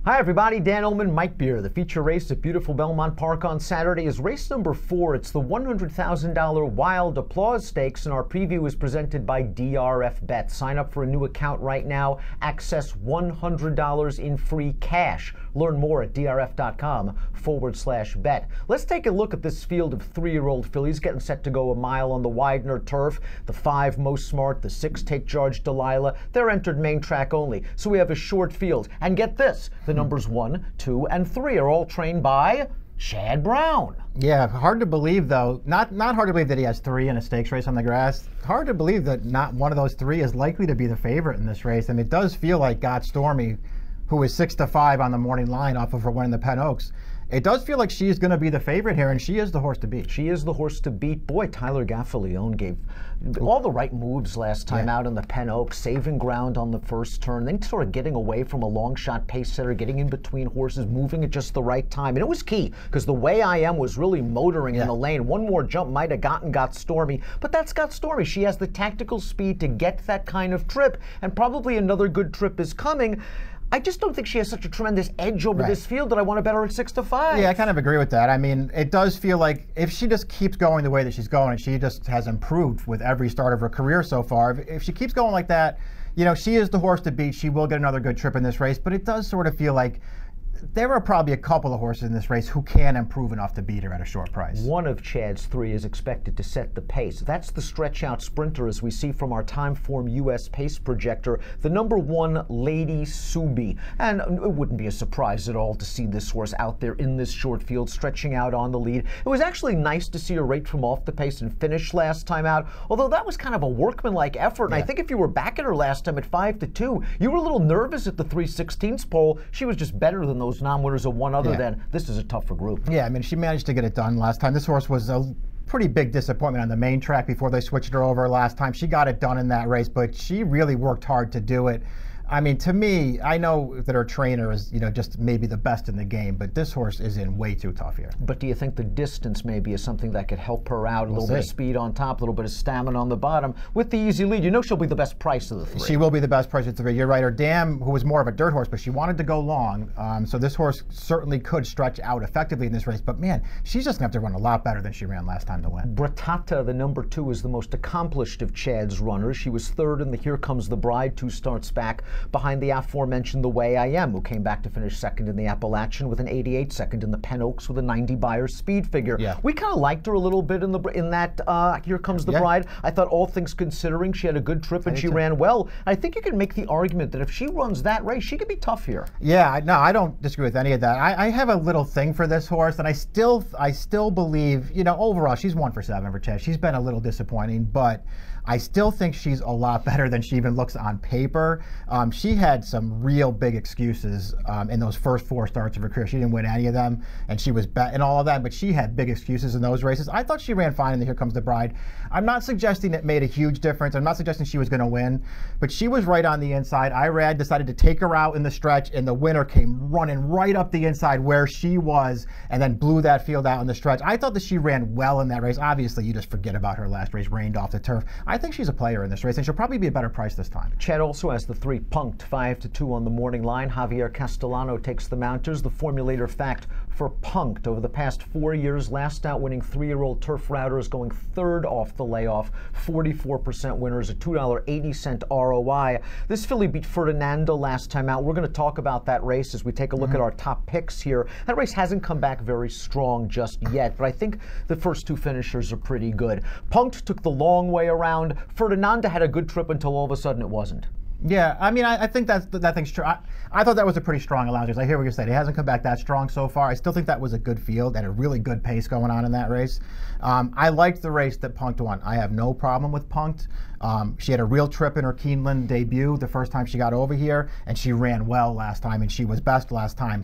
Hi everybody, Dan Illman, Mike Beer. The feature race at beautiful Belmont Park on Saturday is race number 4. It's the $100,000 Wild Applause Stakes, and our preview is presented by DRF Bet. Sign up for a new account right now. Access $100 in free cash. Learn more at drf.com/bet. Let's take a look at this field of 3-year-old fillies getting set to go a mile on the Widener turf. The 5 Most Smart, the 6 Take Charge Delilah, they're entered main track only. So we have a short field. And get this, the numbers 1, 2, and 3 are all trained by Chad Brown. Yeah, hard to believe though. Not hard to believe that he has 3 in a stakes race on the grass. Hard to believe that not one of those 3 is likely to be the favorite in this race. I mean, it does feel like Got Stormy, who is 6-5 on the morning line off of her win in the Penn Oaks. It does feel like she's going to be the favorite here, and she is the horse to beat. She is the horse to beat. Boy, Tyler Gaffalione gave all the right moves last time out in the Penn Oaks, saving ground on the first turn, then sort of getting away from a long shot pace setter, getting in between horses, moving at just the right time. And it was key, because the Way I Am was really motoring in the lane. One more jump might have Got Stormy, but that's Got Stormy. She has the tactical speed to get that kind of trip, and probably another good trip is coming. I just don't think she has such a tremendous edge over this field that I want to bet her at 6-5. Yeah, I kind of agree with that. I mean, it does feel like if she just keeps going the way that she's going, and she just has improved with every start of her career so far, if she keeps going like that, you know, she is the horse to beat. She will get another good trip in this race, but it does sort of feel like there are probably a couple of horses in this race who can improve enough to beat her at a short price. One of Chad's 3 is expected to set the pace. That's the stretch-out sprinter, as we see from our Timeform U.S. pace projector, the number 1 Lady Subi. And it wouldn't be a surprise at all to see this horse out there in this short field, stretching out on the lead. It was actually nice to see her rate from off the pace and finish last time out, although that was kind of a workmanlike effort. And I think if you were back at her last time at 5-2, you were a little nervous at the 3/16 pole. She was just better than those non-winners of one other than. This is a tougher group. Yeah, I mean, she managed to get it done last time. This horse was a pretty big disappointment on the main track before they switched her over last time. She got it done in that race, but she really worked hard to do it. I mean, to me, I know that her trainer is, you know, just maybe the best in the game, but this horse is in way too tough here. But do you think the distance maybe is something that could help her out? A little bit of speed on top, a little bit of stamina on the bottom. With the easy lead, you know she'll be the best price of the 3. She will be the best price of the 3. You're right. Her Dam, who was more of a dirt horse, but she wanted to go long. So this horse certainly could stretch out effectively in this race. But man, she's just going to have to run a lot better than she ran last time to win. Bratata, the number 2, is the most accomplished of Chad's runners. She was 3rd in the Here Comes the Bride 2 starts back, behind the aforementioned The Way I Am, who came back to finish 2nd in the Appalachian with an 88, 2nd in the Penn Oaks with a 90 Beyer speed figure. We kind of liked her a little bit in that Here Comes the Bride. I thought, all things considering, she had a good trip and she ran well. I think you can make the argument that if she runs that race, she could be tough here. Yeah, no, I don't disagree with any of that. I have a little thing for this horse, and I still believe, you know, overall, she's 1 for 7 for Chad. She's been a little disappointing, but I still think she's a lot better than she even looks on paper. She had some real big excuses in those first 4 starts of her career. She didn't win any of them, and she was betting all of that, but she had big excuses in those races. I thought she ran fine in the Here Comes the Bride. I'm not suggesting it made a huge difference. I'm not suggesting she was going to win, but she was right on the inside. Irad decided to take her out in the stretch, and the winner came running right up the inside where she was, and then blew that field out in the stretch. I thought that she ran well in that race. Obviously, you just forget about her last race, rained off the turf. I think she's a player in this race, and she'll probably be a better price this time. Chad also has the 3 Punked, 5-2 on the morning line. Javier Castellano takes the Mounters. The formulator fact for Punked: over the past 4 years, last out winning 3-year-old turf routers, going 3rd off the layoff, 44% winners, a $2.80 ROI. This filly beat Ferdinando last time out. We're going to talk about that race as we take a look at our top picks here. That race hasn't come back very strong just yet, but I think the first 2 finishers are pretty good. Punked took the long way around. Ferdinando had a good trip until all of a sudden it wasn't. Yeah, I mean, I think that thing's true. I thought that was a pretty strong allowance. I hear what you're saying. It hasn't come back that strong so far. I still think that was a good field and a really good pace going on in that race. I liked the race that Punked won. I have no problem with Punked. She had a real trip in her Keeneland debut the first time she got over here, and she ran well last time, and she was best last time.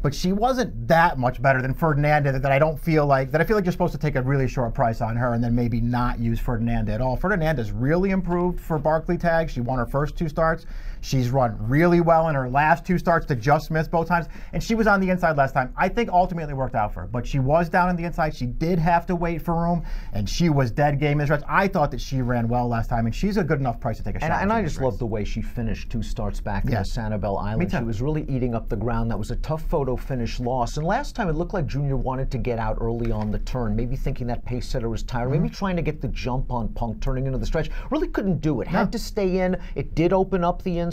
but she wasn't that much better than Ferdinanda that I feel like you're supposed to take a really short price on her and then maybe not use Ferdinanda at all. Ferdinanda's really improved for Barkley Tag. She won her first 2 starts. She's run really well in her last 2 starts to Just Smith both times, and she was on the inside last time. I think ultimately it worked out for her, but she was down on the inside. She did have to wait for room, and she was dead game in the stretch. I thought that she ran well last time, and she's a good enough price to take a shot. And I just love the way she finished 2 starts back in the Sanibel Island. She was really eating up the ground. That was a tough photo finish loss. And last time it looked like Junior wanted to get out early on the turn, maybe thinking that pace setter was tired, maybe trying to get the jump on Punk turning into the stretch. Really couldn't do it. Had to stay in. It did open up the inside.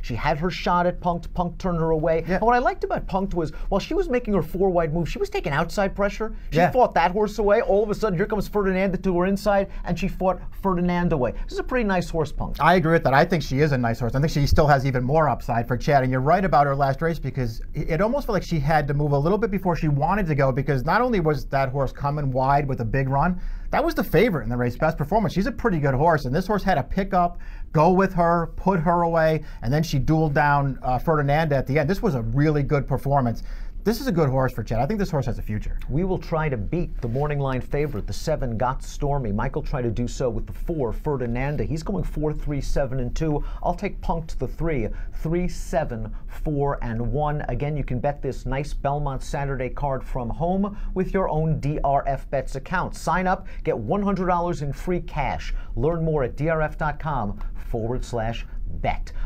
She had her shot at Punk. Punk turned her away. And what I liked about Punk was, while she was making her 4-wide move, she was taking outside pressure. She fought that horse away. All of a sudden, here comes Ferdinanda to her inside, and she fought Ferdinand away. This is a pretty nice horse, Punk. I agree with that. I think she is a nice horse. I think she still has even more upside for Chad. And you're right about her last race, because it almost felt like she had to move a little bit before she wanted to go, because not only was that horse coming wide with a big run, that was the favorite in the race, best performance. She's a pretty good horse, and this horse had to pick up, go with her, put her away, and then she dueled down Ferdinanda at the end. This was a really good performance. This is a good horse for Chad. I think this horse has a future. We will try to beat the morning line favorite, the 7 Got Stormy. Michael tried to do so with the 4 Ferdinanda. He's going 4, 3, 7, and 2. I'll take Punk to the 3, 3, 7, 4, and 1. Again, you can bet this nice Belmont Saturday card from home with your own DRF Bets account. Sign up, get $100 in free cash. Learn more at drf.com/bet.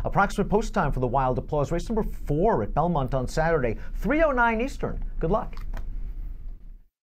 Approximate post time for the Wild Applause race number 4 at Belmont on Saturday, 3:09 Eastern. Good luck.